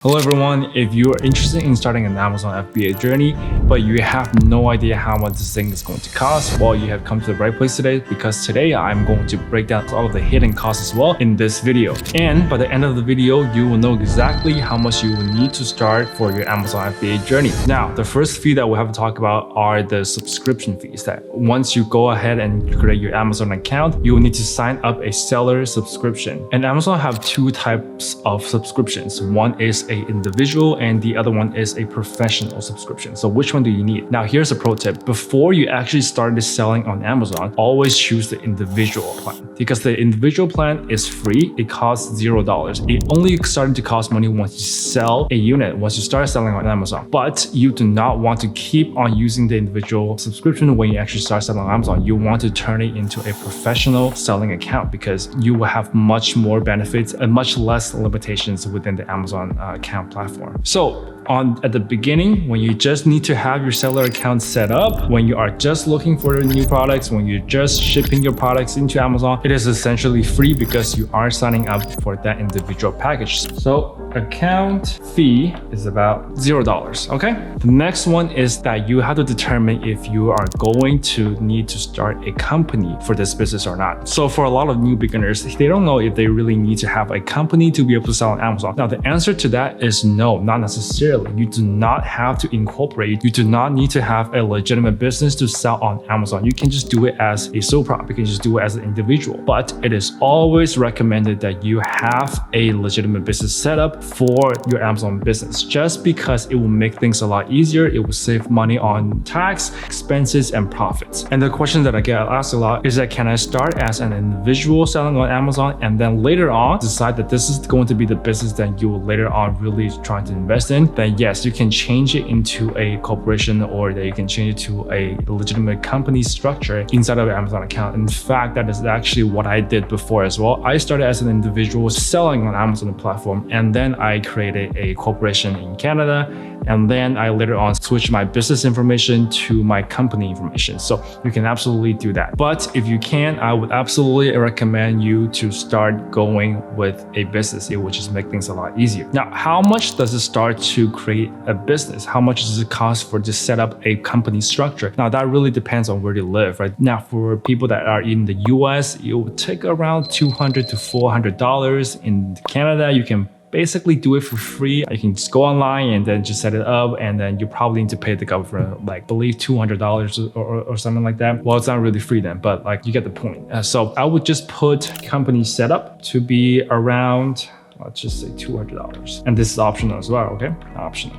Hello everyone, if you're interested in starting an Amazon FBA journey, but you have no idea how much this thing is going to cost, well, you have come to the right place today because today I'm going to break down all of the hidden costs as well in this video. And by the end of the video, you will know exactly how much you will need to start for your Amazon FBA journey. Now, the first fee that we have to talk about are the subscription fees that once you go ahead and create your Amazon account, you will need to sign up a seller subscription. And Amazon have two types of subscriptions. One is an individual and the other one is a professional subscription. So which one do you need? Now here's a pro tip. Before you actually started selling on Amazon, always choose the individual plan because the individual plan is free. It costs $0. It only started to cost money once you sell a unit, once you start selling on Amazon. But you do not want to keep on using the individual subscription when you actually start selling on Amazon. You want to turn it into a professional selling account because you will have much more benefits and much less limitations within the Amazon account platform. So at the beginning, when you just need to have your seller account set up, when you are just looking for new products, when you're just shipping your products into Amazon, it is essentially free because you are signing up for that individual package. So account fee is about $0, okay? The next one is that you have to determine if you are going to need to start a company for this business or not. So for a lot of new beginners, they don't know if they really need to have a company to be able to sell on Amazon. Now, the answer to that is no, not necessarily. You do not have to incorporate. You do not need to have a legitimate business to sell on Amazon. You can just do it as a sole prop. You can just do it as an individual. But it is always recommended that you have a legitimate business set up for your Amazon business, just because it will make things a lot easier. It will save money on tax, expenses, and profits. And the question that I get asked a lot is that, can I start as an individual selling on Amazon and then later on decide that this is going to be the business that you will later on really try to invest in? Then yes, you can change it into a corporation or that you can change it to a legitimate company structure inside of your Amazon account. In fact, that is actually what I did before as well. I started as an individual selling on Amazon platform, and then I created a corporation in Canada. And then I later on switched my business information to my company information. So you can absolutely do that. But if you can, I would absolutely recommend you to start going with a business. It will just make things a lot easier. Now, how much does it start to create a business? How much does it cost for to set up a company structure? Now, that really depends on where you live, right? Now, for people that are in the US, it will take around $200 to $400. In Canada, you can basically do it for free. You can just go online and then just set it up, and then you probably need to pay the government, like, I believe $200 or something like that. Well, it's not really free then, but like, you get the point. So I would just put company setup to be around, let's just say $200. And this is optional as well, okay? Optional.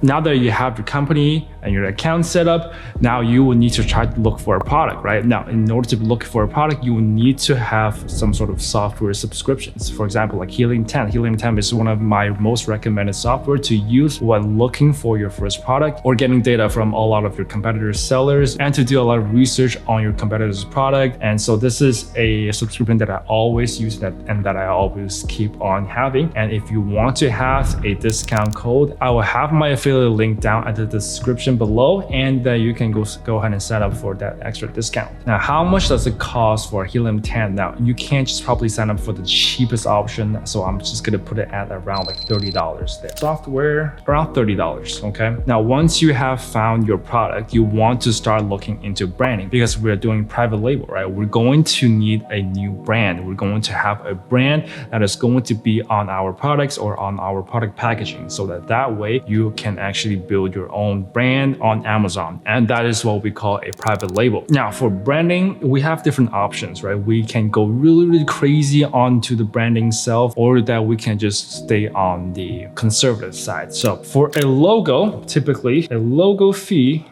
Now that you have your company and your account set up, now you will need to try to look for a product, right? Now, in order to look for a product, you will need to have some sort of software subscriptions. For example, like Helium 10. Helium 10 is one of my most recommended software to use when looking for your first product or getting data from a lot of your competitors' sellers and to do a lot of research on your competitors' product. And so this is a subscription that I always use and that I always keep on having. And if you want to have a discount code, I will have my affiliate link down at the description below, and you can go ahead and sign up for that extra discount. Now, how much does it cost for Helium 10? Now, you can't just probably sign up for the cheapest option, so I'm just gonna put it at around like $30 there. Software, around $30, okay? Now, once you have found your product, you want to start looking into branding because we're doing private label, right? We're going to need a new brand. We're going to have a brand that is going to be on our products or on our product packaging, so that way you can actually build your own brand on Amazon. And that is what we call a private label. Now, for branding, we have different options, right? We can go really crazy onto the branding itself, or that we can just stay on the conservative side. So for a logo, typically a logo fee,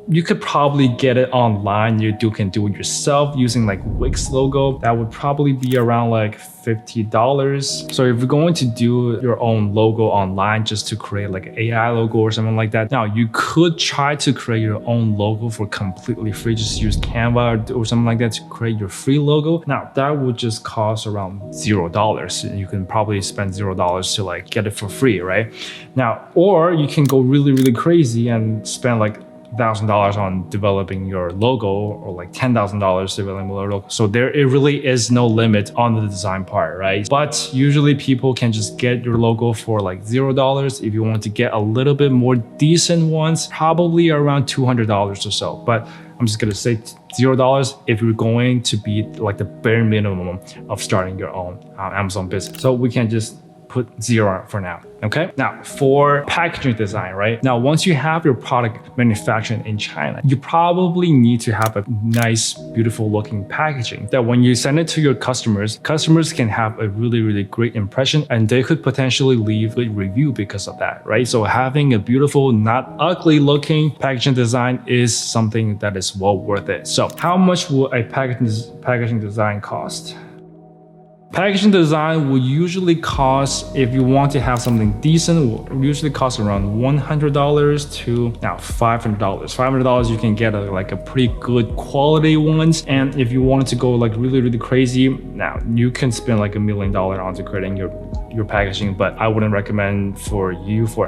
you could probably get it online. You can do it yourself using like Wix logo. That would probably be around like $50. So if you're going to do your own logo online just to create like an AI logo or something like that, now you could try to create your own logo for completely free. Just use Canva or something like that to create your free logo. Now that would just cost around $0. You can probably spend $0 to like get it for free, right? Now, or you can go really crazy and spend like $1,000 on developing your logo or like $10,000 developing your logo. So it really is no limit on the design part, right? But usually people can just get your logo for like $0. If you want to get a little bit more decent ones, probably around $200 or so. But I'm just gonna say $0 if you're going to be like the bare minimum of starting your own Amazon business. So we can just put 0 for now, okay? Now, for packaging design, right? Now, once you have your product manufactured in China, you probably need to have a nice, beautiful looking packaging that when you send it to your customers can have a really, really great impression and they could potentially leave a review because of that, right? So having a beautiful, not ugly looking packaging design is something that is well worth it. So how much will a packaging design cost? Packaging design will usually cost, if you want to have something decent, will usually cost around $100 to now $500. $500 you can get like a pretty good quality ones. And if you wanted to go like really, really crazy, now you can spend like $1 million onto creating your packaging, but I wouldn't recommend for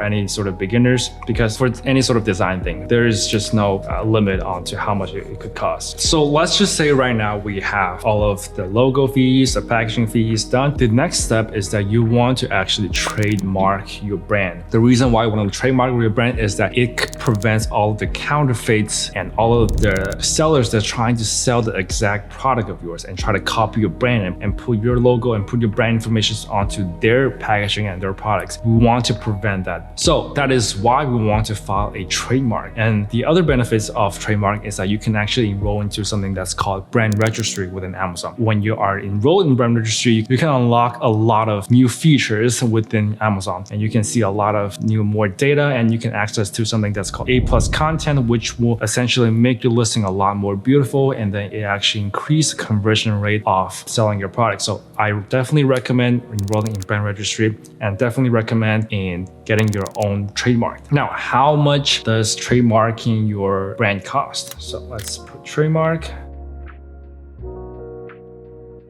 any sort of beginners, because for any sort of design thing, there is just no limit onto how much it could cost. So let's just say right now we have all of the logo fees, the packaging fees done. The next step is that you want to actually trademark your brand. The reason why you want to trademark your brand is that it prevents all of the counterfeits and all of the sellers that are trying to sell the exact product of yours and try to copy your brand and put your logo and put your brand information onto their packaging and their products. We want to prevent that. So that is why we want to file a trademark. And the other benefits of trademark is that you can actually enroll into something that's called brand registry within Amazon. When you are enrolled in brand registry, you can unlock a lot of new features within Amazon, and you can see a lot of more data, and you can access to something that's called A+ content, which will essentially make your listing a lot more beautiful, and then it actually increase the conversion rate of selling your product. So I definitely recommend enrolling in brand registry, and definitely recommend in getting your own trademark. Now, how much does trademarking your brand cost? So let's put trademark.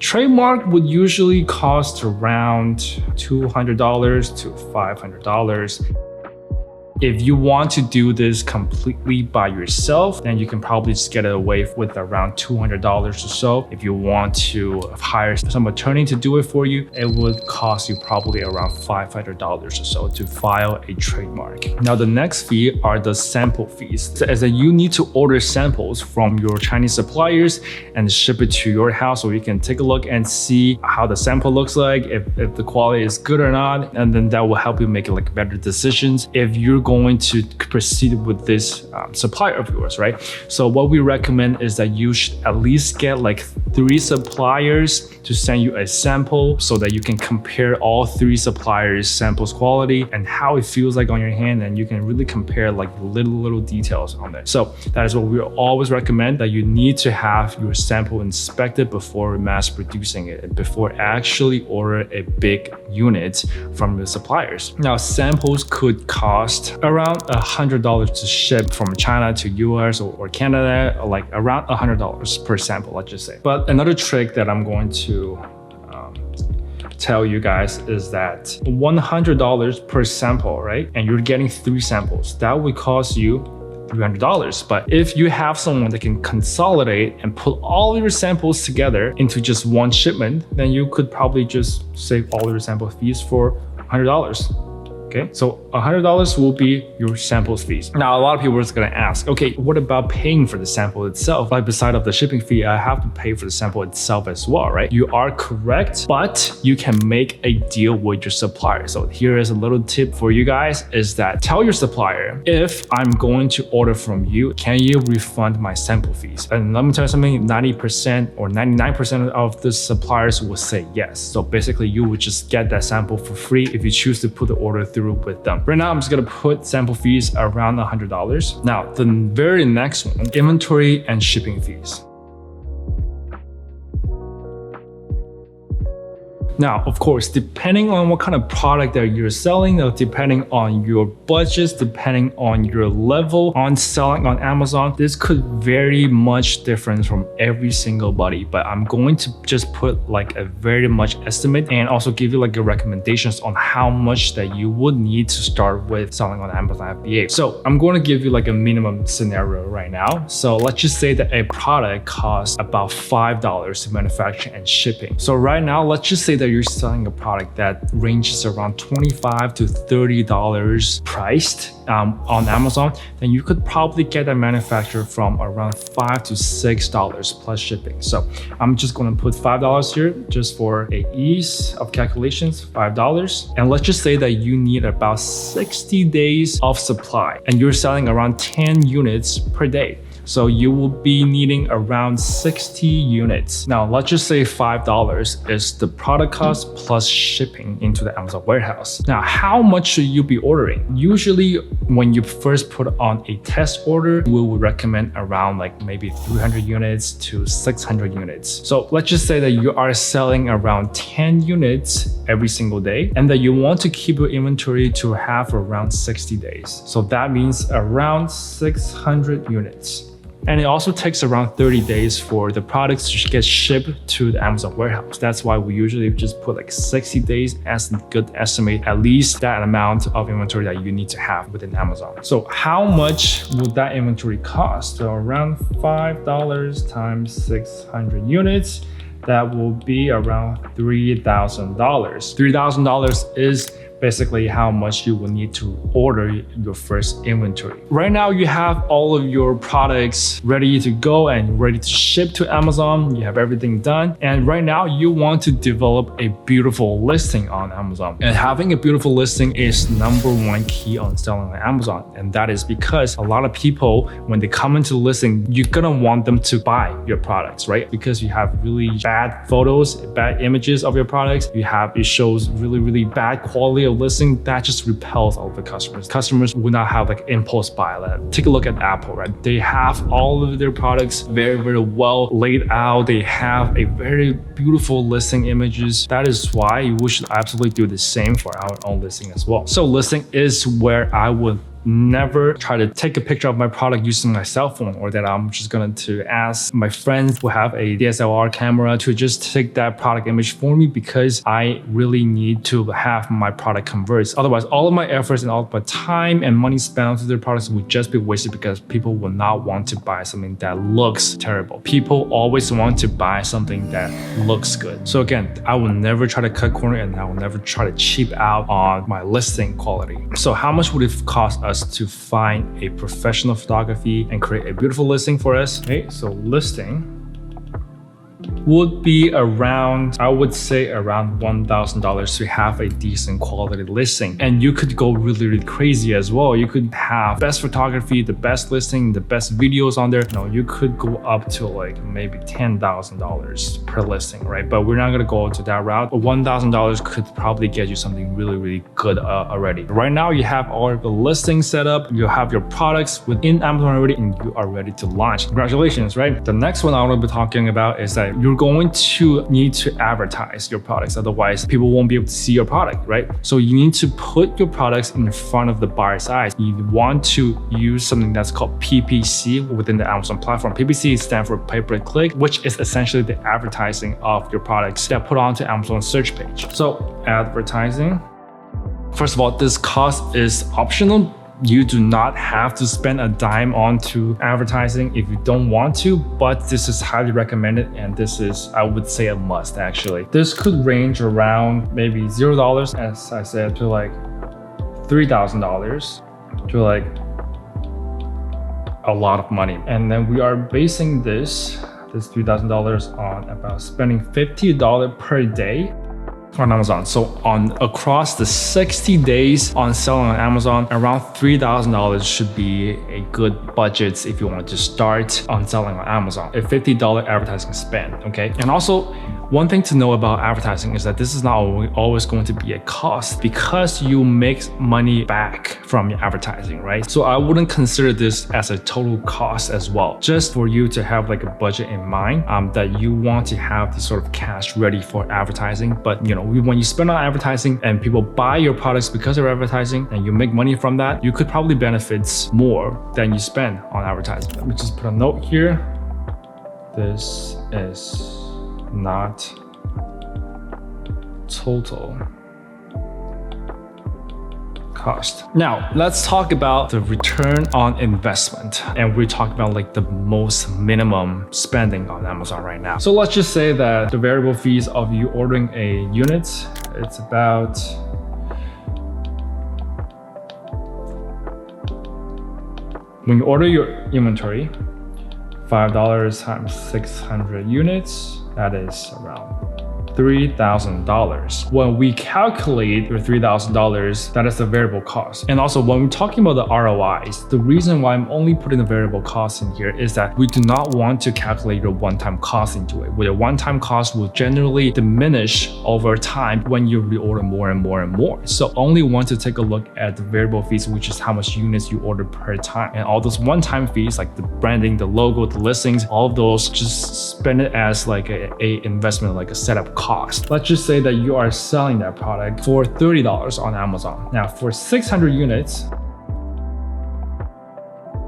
Trademark would usually cost around $200 to $500. If you want to do this completely by yourself, then you can probably just get it away with around $200 or so. If you want to hire some attorney to do it for you, it would cost you probably around $500 or so to file a trademark. Now, the next fee are the sample fees. So as you need to order samples from your Chinese suppliers and ship it to your house so you can take a look and see how the sample looks like, if the quality is good or not, and then that will help you make like better decisions if you're going to proceed with this supplier of yours, right? So what we recommend is that you should at least get like 3 suppliers to send you a sample so that you can compare all 3 suppliers' samples quality and how it feels like on your hand, and you can really compare like little details on there. So that is what we always recommend, that you need to have your sample inspected before mass producing it, before actually order a big unit from the suppliers. Now, samples could cost around $100 to ship from China to US or Canada, like around $100 per sample, let's just say. But another trick that I'm going to tell you guys is that $100 per sample, right? And you're getting 3 samples. That would cost you $300. But if you have someone that can consolidate and put all your samples together into just one shipment, then you could probably just save all your sample fees for $100. Okay, so $100 will be your samples fees. Now, a lot of people are going to ask, okay, what about paying for the sample itself? Like beside of the shipping fee, I have to pay for the sample itself as well, right? You are correct, but you can make a deal with your supplier. So here is a little tip for you guys, is that tell your supplier, if I'm going to order from you, can you refund my sample fees? And let me tell you something, 90% or 99% of the suppliers will say yes. So basically you would just get that sample for free if you choose to put the order through with them. Right now, I'm just gonna put sample fees around $100. Now, the very next one, inventory and shipping fees. Now, of course, depending on what kind of product that you're selling, or depending on your budgets, depending on your level on selling on Amazon, this could very much different from every single body. But I'm going to just put like a very much estimate and also give you like a recommendations on how much that you would need to start with selling on Amazon FBA. So I'm going to give you like a minimum scenario right now. So let's just say that a product costs about $5 to manufacture and shipping. So right now, let's just say that you're selling a product that ranges around $25 to $30 priced on Amazon, then you could probably get that manufacturer from around $5 to $6 plus shipping. So I'm just going to put $5 here just for a ease of calculations, $5. And let's just say that you need about 60 days of supply and you're selling around 10 units per day. So you will be needing around 60 units. Now, let's just say $5 is the product cost plus shipping into the Amazon warehouse. Now, how much should you be ordering? Usually, when you first put on a test order, we would recommend around like maybe 300 units to 600 units. So let's just say that you are selling around 10 units every single day and that you want to keep your inventory to have around 60 days. So that means around 600 units. And it also takes around 30 days for the products to get shipped to the Amazon warehouse. That's why we usually just put like 60 days as a good estimate, at least that amount of inventory that you need to have within Amazon. So how much would that inventory cost? So around $5 times 600 units, that will be around $3,000. $3,000 is basically how much you will need to order your first inventory. Right now, you have all of your products ready to go and ready to ship to Amazon. You have everything done. And right now, you want to develop a beautiful listing on Amazon. And having a beautiful listing is number one key on selling on Amazon. And that is because a lot of people, when they come into the listing, you're gonna want them to buy your products, right? Because you have really bad photos, bad images of your products. It shows really bad quality of listing, that just repels all of the customers. Customers will not have like impulse buy. Take a look at Apple, right? They have all of their products very well laid out. They have a very beautiful listing images. That is why we should absolutely do the same for our own listing as well. So listing is where I would never try to take a picture of my product using my cell phone, or that I'm just going to ask my friends who have a DSLR camera to just take that product image for me, because I really need to have my product converts. Otherwise, all of my efforts and all of my time and money spent onto their products would just be wasted, because people will not want to buy something that looks terrible. People always want to buy something that looks good. So again, I will never try to cut corner, and I will never try to cheap out on my listing quality. So how much would it cost us to find a professional photography and create a beautiful listing for us? Okay, so listing would be around, I would say around $1,000 to have a decent quality listing. And you could go really crazy as well. You could have best photography, the best listing, the best videos on there. No, you could go up to like maybe $10,000 per listing, right? But we're not gonna go to that route. But $1,000 could probably get you something really good already. Right now, you have all of the listings set up, you have your products within Amazon already, and you are ready to launch. Congratulations, right? The next one I want to be talking about is that you're going to need to advertise your products. Otherwise, people won't be able to see your product, right? So you need to put your products in front of the buyer's eyes. You want to use something that's called PPC within the Amazon platform. PPC stands for pay-per-click, which is essentially the advertising of your products that put onto Amazon search page. So advertising. First of all, this cost is optional. You do not have to spend a dime onto advertising if you don't want to, but this is highly recommended, and this is, I would say, a must actually. This could range around maybe $0, as I said, to like $3,000 to like a lot of money. And then we are basing this $3,000 on about spending $50 per day on Amazon. So on across the 60 days on selling on Amazon, around $3,000 should be a good budget if you want to start on selling on Amazon. A $50 advertising spend, okay? And also, one thing to know about advertising is that this is not always going to be a cost, because you make money back from your advertising, right? So I wouldn't consider this as a total cost as well. Just for you to have like a budget in mind, that you want to have this sort of cash ready for advertising. But when you spend on advertising and people buy your products because of advertising and you make money from that, you could probably benefit more than you spend on advertising. Let me just put a note here. This is not total cost. Now, let's talk about the return on investment. And we're talking about like the most minimum spending on Amazon right now. So let's just say that the variable fees of you ordering a unit, it's about when you order your inventory, $5 times 600 units, that is around $3,000. When we calculate your $3,000, that is the variable cost. And also when we're talking about the ROIs, the reason why I'm only putting the variable cost in here is that we do not want to calculate your one-time cost into it. Where your one-time cost will generally diminish over time when you reorder more and more and more. So only want to take a look at the variable fees, which is how much units you order per time. And all those one-time fees like the branding, the logo, the listings, all of those, just spend it as like a investment, like a setup cost. Let's just say that you are selling that product for $30 on Amazon. Now for 600 units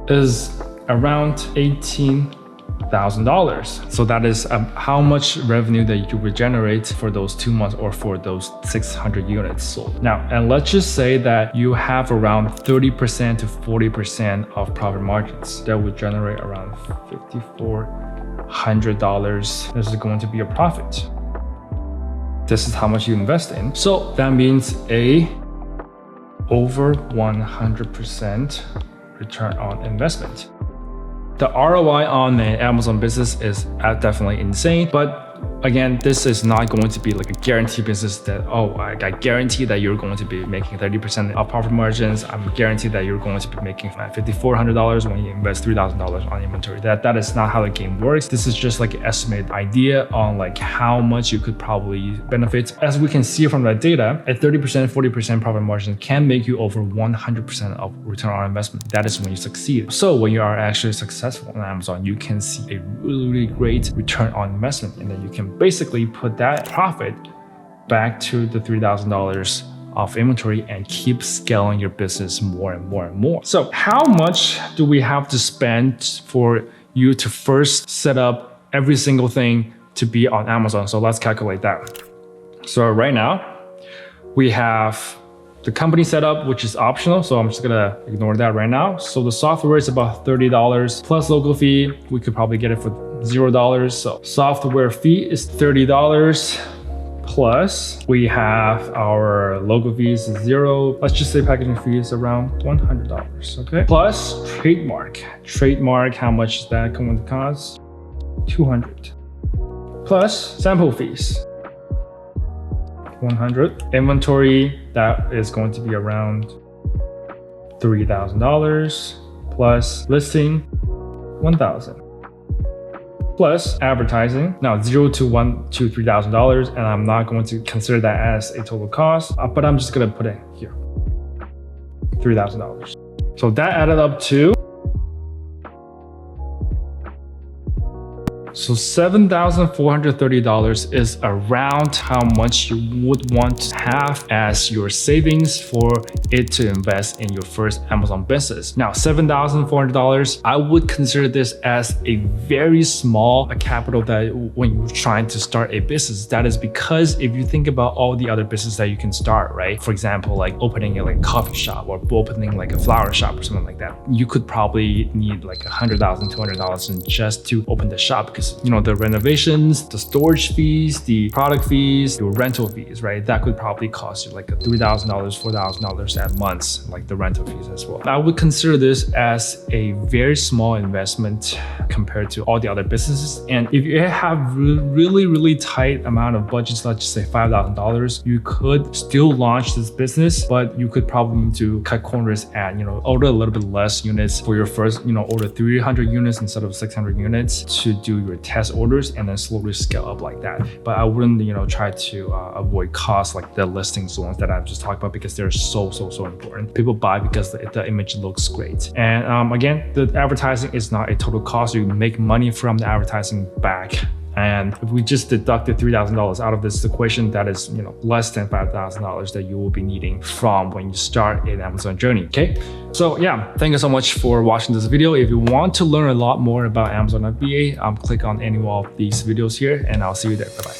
is around $18,000. So that is how much revenue that you would generate for those 2 months or for those 600 units sold. Now, and let's just say that you have around 30% to 40% of profit margins. That would generate around $5,400. This is going to be a profit. This is how much you invest in. So that means over 100% return on investment. The ROI on an Amazon business is definitely insane, but again, this is not going to be like a guaranteed business that, oh, I guarantee that you're going to be making 30% of profit margins. I'm guaranteed that you're going to be making $5,400 when you invest $3,000 on inventory. That is not how the game works. This is just like an estimated idea on like how much you could probably benefit. As we can see from that data, a 30%, 40% profit margin can make you over 100% of return on investment. That is when you succeed. So when you are actually successful on Amazon, you can see a really great return on investment, and then you can basically put that profit back to the $3,000 of inventory and keep scaling your business more and more and more. So how much do we have to spend for you to first set up every single thing to be on Amazon? So let's calculate that. So right now we have the company setup, which is optional. So I'm just gonna ignore that right now. So the software is about $30 plus local fee. We could probably get it for $0. So software fee is $30 plus we have our logo fees is $0. Let's just say packaging fee is around $100, okay? Plus trademark. Trademark, how much is that going to cost? $200. Plus sample fees, $100. Inventory, that is going to be around $3,000 plus listing, $1,000. Plus advertising, now $0 to $1,000 to $3,000, and I'm not going to consider that as a total cost, but I'm just gonna put it here, $3,000. So that added up to $7,430 is around how much you would want to have as your savings for it to invest in your first Amazon business. Now, $7,400, I would consider this as a very small capital that when you're trying to start a business. That is because if you think about all the other business that you can start, right? For example, like opening a coffee shop or opening like a flower shop or something like that, you could probably need like $100,000, $200,000 just to open the shop, because the renovations, the storage fees, the product fees, your rental fees, right? That could probably cost you like $3,000, $4,000 at months, like the rental fees as well. I would consider this as a very small investment compared to all the other businesses. And if you have really tight amount of budgets, let's just say $5,000, you could still launch this business, but you could probably need to cut corners and order a little bit less units for your first, order 300 units instead of 600 units to do your test orders and then slowly scale up like that. But I wouldn't, try to avoid costs like the listings ones that I've just talked about, because they're so important. People buy because the image looks great. And again, the advertising is not a total cost. You make money from the advertising back And if we just deducted $3,000 out of this equation, that is, less than $5,000 that you will be needing from when you start an Amazon journey. Okay. So yeah, thank you so much for watching this video. If you want to learn a lot more about Amazon FBA, click on any one of these videos here, and I'll see you there. Bye-bye.